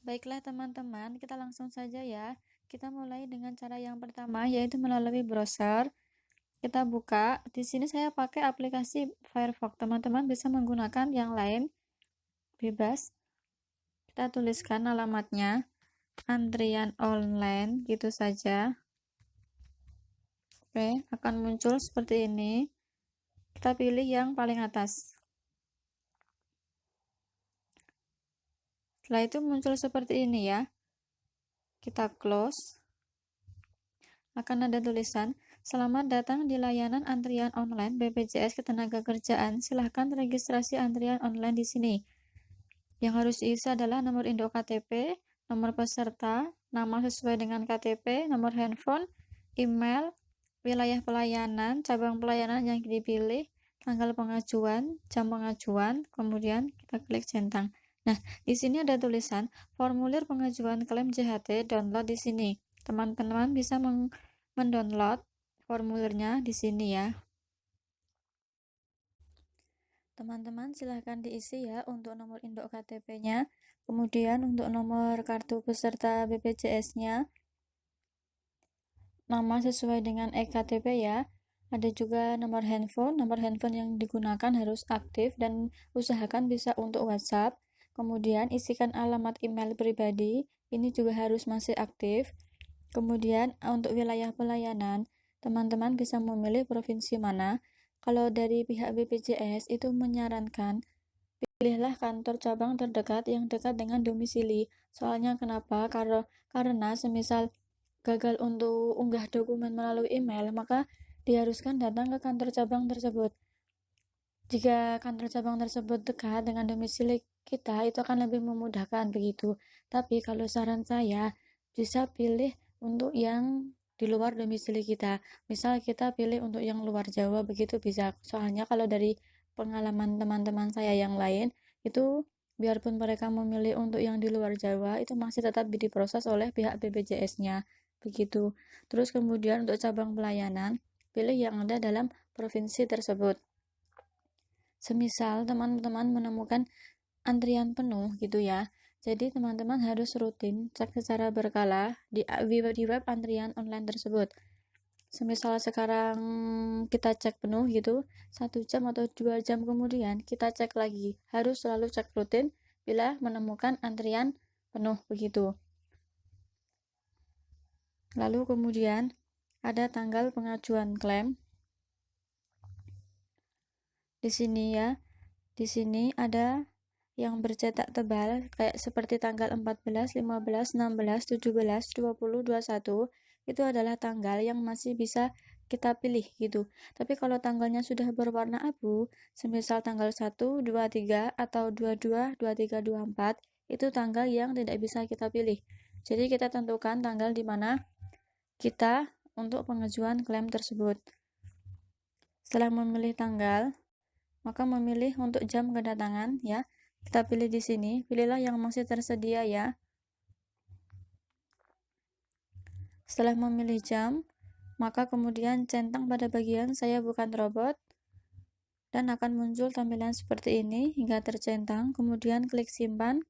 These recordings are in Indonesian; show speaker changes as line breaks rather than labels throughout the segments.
Baiklah teman-teman, kita langsung saja ya. Kita mulai dengan cara yang pertama, yaitu melalui browser. Kita buka. Di sini saya pakai aplikasi Firefox. Teman-teman bisa menggunakan yang lain, bebas. Kita tuliskan alamatnya, antrian online, gitu saja. Oke, akan muncul seperti ini. Kita pilih yang paling atas. Setelah itu muncul seperti ini ya. Kita close. Akan ada tulisan, "Selamat datang di layanan antrian online BPJS Ketenagakerjaan. Silahkan registrasi antrian online di sini." Yang harus diisi adalah nomor induk KTP, nomor peserta, nama sesuai dengan KTP, nomor handphone, email, wilayah pelayanan, cabang pelayanan yang dipilih, tanggal pengajuan, jam pengajuan, kemudian kita klik centang. Nah, di sini ada tulisan formulir pengajuan klaim JHT, download di sini. Teman-teman bisa mendownload formulirnya di sini ya. Teman-teman silahkan diisi ya untuk nomor induk KTP-nya, kemudian untuk nomor kartu peserta BPJS-nya, nama sesuai dengan eKTP ya. Ada juga nomor handphone yang digunakan harus aktif dan usahakan bisa untuk WhatsApp. Kemudian isikan alamat email pribadi, ini juga harus masih aktif. Kemudian untuk wilayah pelayanan, teman-teman bisa memilih provinsi mana. Kalau dari pihak BPJS itu menyarankan pilihlah kantor cabang terdekat yang dekat dengan domisili. Soalnya kenapa? Karena semisal gagal untuk unggah dokumen melalui email, maka diharuskan datang ke kantor cabang tersebut. Jika kantor cabang tersebut dekat dengan domisili kita, itu akan lebih memudahkan begitu. Tapi kalau saran saya, bisa pilih untuk yang di luar domisili kita. Misal kita pilih untuk yang luar Jawa, begitu bisa. Soalnya kalau dari pengalaman teman-teman saya yang lain, itu biarpun mereka memilih untuk yang di luar Jawa, itu masih tetap diproses oleh pihak BPJS-nya. Begitu. Terus kemudian untuk cabang pelayanan, pilih yang ada dalam provinsi tersebut. Semisal teman-teman menemukan antrian penuh gitu ya, jadi teman-teman harus rutin cek secara berkala di web antrian online tersebut. Semisal sekarang kita cek penuh gitu, 1 jam atau 2 jam kemudian kita cek lagi. Harus selalu cek rutin bila menemukan antrian penuh begitu. Lalu kemudian ada tanggal pengajuan klaim. Di sini ya, di sini ada yang bercetak tebal kayak seperti tanggal 14, 15, 16, 17, 20, 21 itu adalah tanggal yang masih bisa kita pilih gitu. Tapi kalau tanggalnya sudah berwarna abu, semisal tanggal 1, 2, 3 atau 22, 23, 24 itu tanggal yang tidak bisa kita pilih. Jadi kita tentukan tanggal di mana kita untuk pengajuan klaim tersebut. Setelah memilih tanggal, maka memilih untuk jam kedatangan ya. Kita pilih di sini, pilihlah yang masih tersedia ya. Setelah memilih jam, maka kemudian centang pada bagian saya bukan robot dan akan muncul tampilan seperti ini hingga tercentang, kemudian klik simpan.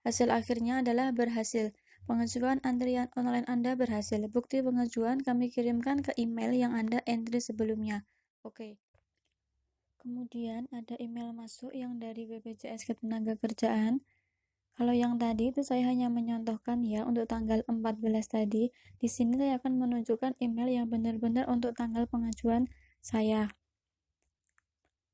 Hasil akhirnya adalah berhasil. Pengajuan antrian online Anda berhasil. Bukti pengajuan kami kirimkan ke email yang Anda entry sebelumnya. Oke. Kemudian ada email masuk yang dari BPJS Ketenagakerjaan. Kalau yang tadi itu saya hanya menyontohkan ya untuk tanggal 14 tadi. Di sini saya akan menunjukkan email yang benar-benar untuk tanggal pengajuan saya.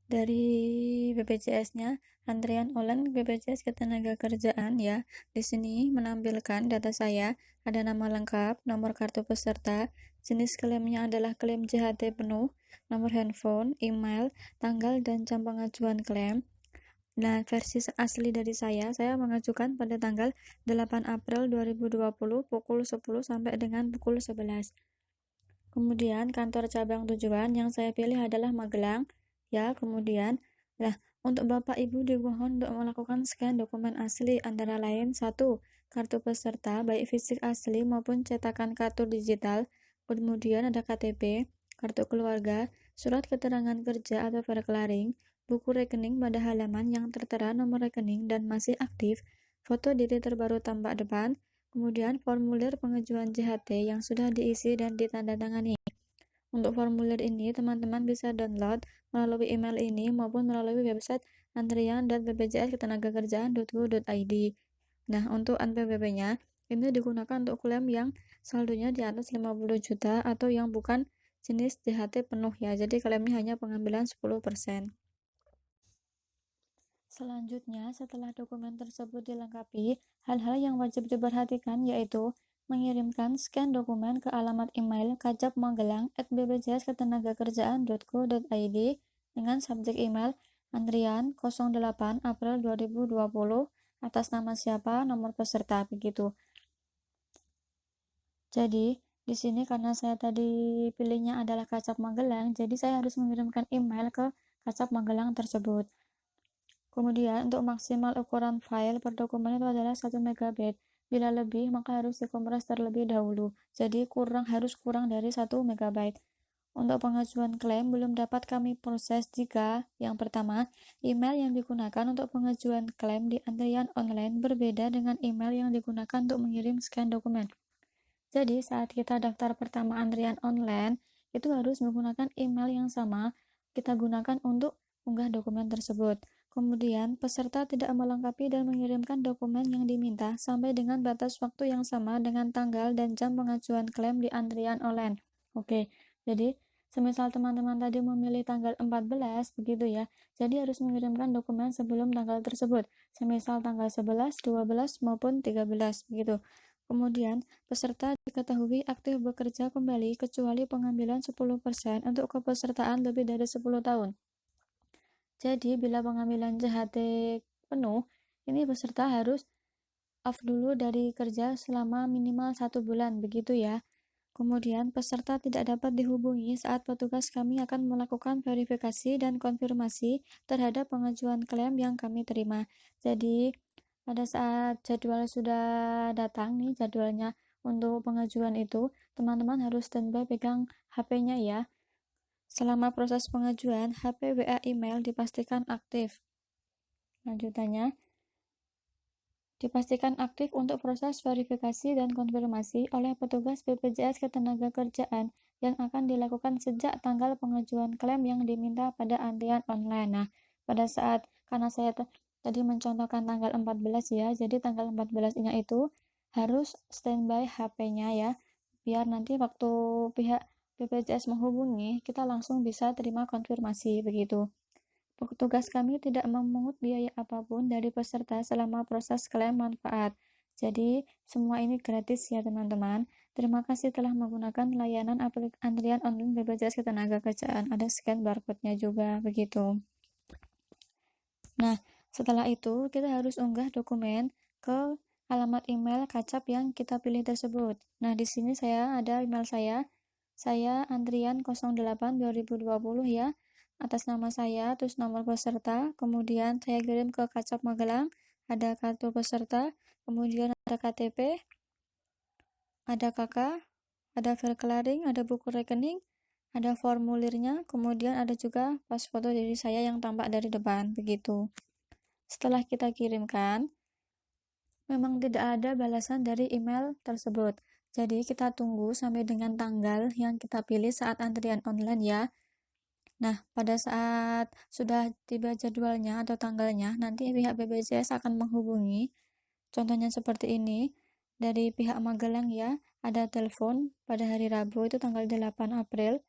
Dari BPJS-nya, antrian online BPJS Ketenagakerjaan ya. Di sini menampilkan data saya, ada nama lengkap, nomor kartu peserta, jenis klaimnya adalah klaim JHT penuh, nomor handphone, email, tanggal dan jam pengajuan klaim. Nah, versi asli dari saya mengajukan pada tanggal 8 April 2020 pukul 10 sampai dengan pukul 11. Kemudian kantor cabang tujuan yang saya pilih adalah Magelang. Ya, kemudian, untuk Bapak Ibu dimohon untuk melakukan scan dokumen asli antara lain 1. Kartu peserta baik fisik asli maupun cetakan kartu digital, kemudian ada KTP, kartu keluarga, surat keterangan kerja atau verklaring, buku rekening pada halaman yang tertera nomor rekening dan masih aktif, foto diri terbaru tampak depan, kemudian formulir pengajuan JHT yang sudah diisi dan ditandatangani. Untuk formulir ini, teman-teman bisa download melalui email ini maupun melalui website antrian.bpjsketenagakerjaan.go.id. Nah, untuk NPWP-nya, ini digunakan untuk klaim yang saldonya di atas 50 juta atau yang bukan jenis JHT penuh ya. Jadi klaimnya hanya pengambilan 10%. Selanjutnya, setelah dokumen tersebut dilengkapi, hal-hal yang wajib diperhatikan yaitu mengirimkan scan dokumen ke alamat email kajapmagelang@bpjsketenagakerjaan.go.id dengan subjek email antrian 08 April 2020 atas nama siapa, nomor peserta, begitu. Jadi, di sini karena saya tadi pilihnya adalah Kacap Magelang, jadi saya harus mengirimkan email ke Kacap Magelang tersebut. Kemudian, untuk maksimal ukuran file per dokumen itu adalah 1 MB. Bila lebih, maka harus dikompres terlebih dahulu. Jadi, harus kurang dari 1 MB. Untuk pengajuan klaim belum dapat kami proses jika yang pertama, email yang digunakan untuk pengajuan klaim di antrian online berbeda dengan email yang digunakan untuk mengirim scan dokumen. Jadi, saat kita daftar pertama antrian online, itu harus menggunakan email yang sama kita gunakan untuk unggah dokumen tersebut. Kemudian, peserta tidak melengkapi dan mengirimkan dokumen yang diminta sampai dengan batas waktu yang sama dengan tanggal dan jam pengajuan klaim di antrian online. Oke, jadi semisal teman-teman tadi memilih tanggal 14, begitu ya, jadi harus mengirimkan dokumen sebelum tanggal tersebut, semisal tanggal 11, 12, maupun 13, begitu. Kemudian, peserta diketahui aktif bekerja kembali kecuali pengambilan 10% untuk kepesertaan lebih dari 10 tahun. Jadi, bila pengambilan JHT penuh, ini peserta harus off dulu dari kerja selama minimal 1 bulan, begitu ya. Kemudian, peserta tidak dapat dihubungi saat petugas kami akan melakukan verifikasi dan konfirmasi terhadap pengajuan klaim yang kami terima. Jadi, pada saat jadwal sudah datang nih, jadwalnya untuk pengajuan itu, teman-teman harus standby pegang HP-nya ya. Selama proses pengajuan, HP, WA, email dipastikan aktif. Lanjutannya, dipastikan aktif untuk proses verifikasi dan konfirmasi oleh petugas BPJS Ketenagakerjaan yang akan dilakukan sejak tanggal pengajuan klaim yang diminta pada antrian online. Nah, pada saat, karena saya tadi mencontohkan tanggal 14 ya, jadi tanggal 14-nya itu harus standby HP-nya ya, biar nanti waktu pihak BPJS menghubungi, kita langsung bisa terima konfirmasi, begitu. Petugas kami tidak memungut biaya apapun dari peserta selama proses klaim manfaat. Jadi, semua ini gratis ya teman-teman. Terima kasih telah menggunakan layanan antrian online BPJS Ketenagakerjaan. Ada scan barcode-nya juga, begitu. Nah, setelah itu, kita harus unggah dokumen ke alamat email Kacap yang kita pilih tersebut. Nah, di sini ada email saya antrian 08 2020 ya, atas nama saya, terus nomor peserta, kemudian saya kirim ke Kacap Magelang, ada kartu peserta, kemudian ada KTP, ada KK, ada file clearing, ada buku rekening, ada formulirnya, kemudian ada juga pas foto diri saya yang tampak dari depan, begitu. Setelah kita kirimkan, memang tidak ada balasan dari email tersebut. Jadi kita tunggu sampai dengan tanggal yang kita pilih saat antrian online ya. Nah, pada saat sudah tiba jadwalnya atau tanggalnya, nanti pihak BPJS akan menghubungi. Contohnya seperti ini, dari pihak Magelang ya, ada telepon pada hari Rabu itu tanggal 8 April,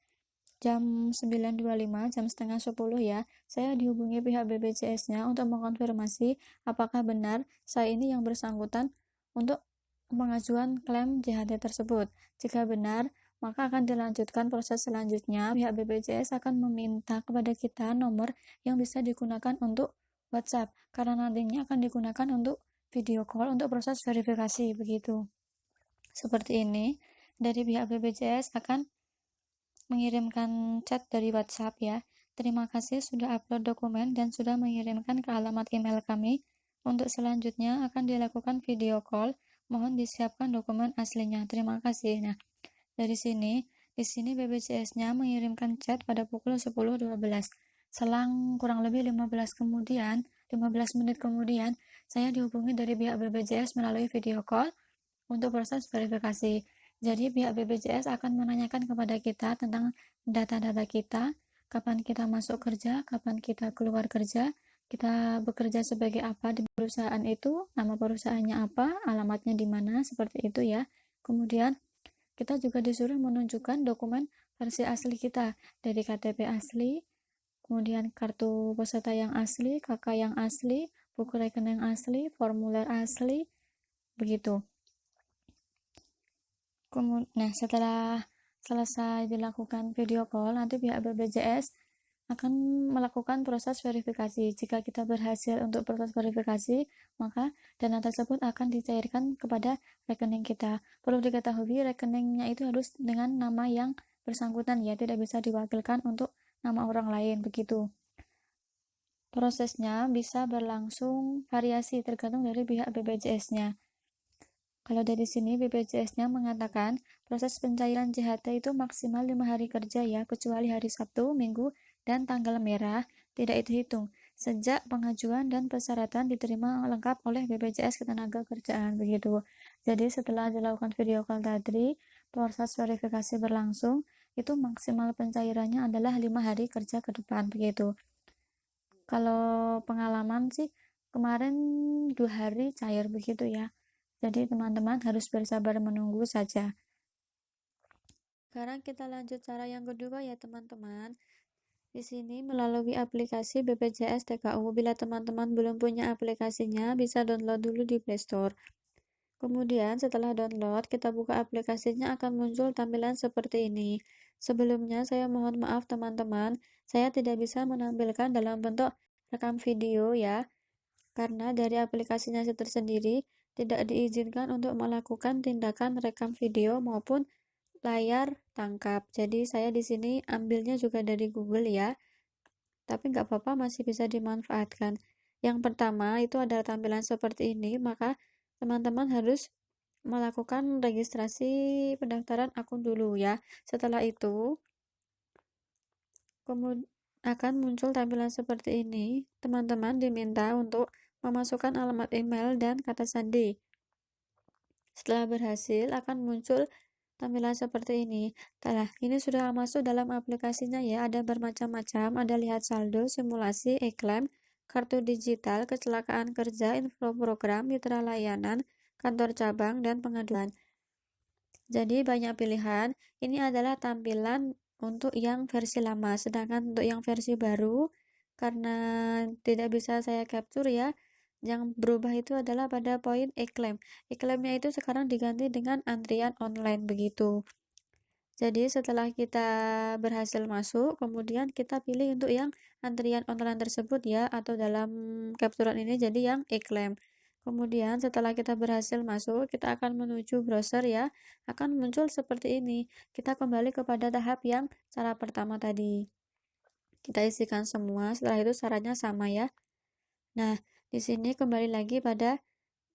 jam 9.25, jam setengah 10 ya, saya dihubungi pihak BPJS-nya untuk mengkonfirmasi apakah benar saya ini yang bersangkutan untuk pengajuan klaim JHT tersebut. Jika benar, maka akan dilanjutkan proses selanjutnya. Pihak BPJS akan meminta kepada kita nomor yang bisa digunakan untuk WhatsApp, karena nantinya akan digunakan untuk video call untuk proses verifikasi, begitu. Seperti ini, dari pihak BPJS akan mengirimkan chat dari WhatsApp ya. Terima kasih sudah upload dokumen dan sudah mengirimkan ke alamat email kami. Untuk selanjutnya akan dilakukan video call. Mohon disiapkan dokumen aslinya. Terima kasih. Nah, di sini BPJS-nya mengirimkan chat pada pukul 10.12. Selang kurang lebih 15 menit kemudian, saya dihubungi dari pihak BPJS melalui video call untuk proses verifikasi. Jadi pihak BPJS akan menanyakan kepada kita tentang data-data kita, kapan kita masuk kerja, kapan kita keluar kerja, kita bekerja sebagai apa di perusahaan itu, nama perusahaannya apa, alamatnya di mana, seperti itu ya. Kemudian kita juga disuruh menunjukkan dokumen versi asli kita dari KTP asli, kemudian kartu peserta yang asli, KK yang asli, buku rekening asli, formulir asli, begitu. Nah, setelah selesai dilakukan video call, nanti pihak BPJS akan melakukan proses verifikasi. Jika kita berhasil untuk proses verifikasi, maka dana tersebut akan dicairkan kepada rekening kita. Perlu diketahui, rekeningnya itu harus dengan nama yang bersangkutan ya, tidak bisa diwakilkan untuk nama orang lain, begitu. Prosesnya bisa berlangsung variasi tergantung dari pihak BPJS-nya. Kalau dari sini BPJS-nya mengatakan proses pencairan JHT itu maksimal 5 hari kerja ya, kecuali hari Sabtu, Minggu, dan tanggal merah tidak dihitung sejak pengajuan dan persyaratan diterima lengkap oleh BPJS Ketenagakerjaan, begitu. Jadi setelah dilakukan video call tadi, proses verifikasi berlangsung, itu maksimal pencairannya adalah 5 hari kerja ke depan, begitu. Kalau pengalaman sih kemarin 2 hari cair, begitu ya. Jadi teman-teman harus bersabar menunggu saja. Sekarang kita lanjut cara yang kedua ya teman-teman. Di sini melalui aplikasi BPJS TKU. Bila teman-teman belum punya aplikasinya, bisa download dulu di Play Store. Kemudian setelah download, kita buka aplikasinya akan muncul tampilan seperti ini. Sebelumnya saya mohon maaf teman-teman, saya tidak bisa menampilkan dalam bentuk rekam video ya, karena dari aplikasinya tersendiri tidak diizinkan untuk melakukan tindakan rekam video maupun layar tangkap. Jadi saya di sini ambilnya juga dari Google ya, tapi nggak apa-apa, masih bisa dimanfaatkan. Yang pertama itu adalah tampilan seperti ini, maka teman-teman harus melakukan registrasi pendaftaran akun dulu ya. Setelah itu kemudian akan muncul tampilan seperti ini. Teman-teman diminta untuk memasukkan alamat email dan kata sandi. Setelah berhasil akan muncul tampilan seperti ini. Ini sudah masuk dalam aplikasinya ya, ada bermacam-macam, ada lihat saldo, simulasi, e-claim, kartu digital, kecelakaan kerja, info program, mitra layanan, kantor cabang, dan pengaduan. Jadi banyak pilihan. Ini adalah tampilan untuk yang versi lama, sedangkan untuk yang versi baru karena tidak bisa saya capture ya, yang berubah itu adalah pada poin e-claim. E-claimnya itu sekarang diganti dengan antrian online, begitu. Jadi setelah kita berhasil masuk, kemudian kita pilih untuk yang antrian online tersebut ya, atau dalam capturean ini jadi yang e-claim. Kemudian setelah kita berhasil masuk, kita akan menuju browser ya, akan muncul seperti ini. Kita kembali kepada tahap yang cara pertama tadi. Kita isikan semua, setelah itu syaratnya sama ya. Nah, di sini kembali lagi pada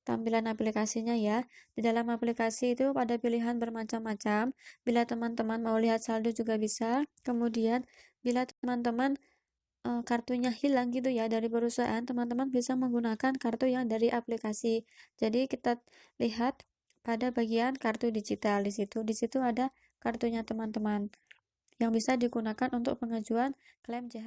tampilan aplikasinya ya. Di dalam aplikasi itu ada pilihan bermacam-macam. Bila teman-teman mau lihat saldo juga bisa. Kemudian bila teman-teman kartunya hilang gitu ya dari perusahaan, teman-teman bisa menggunakan kartu yang dari aplikasi. Jadi kita lihat pada bagian kartu digital di situ. Di situ ada kartunya teman-teman yang bisa digunakan untuk pengajuan klaim JHT.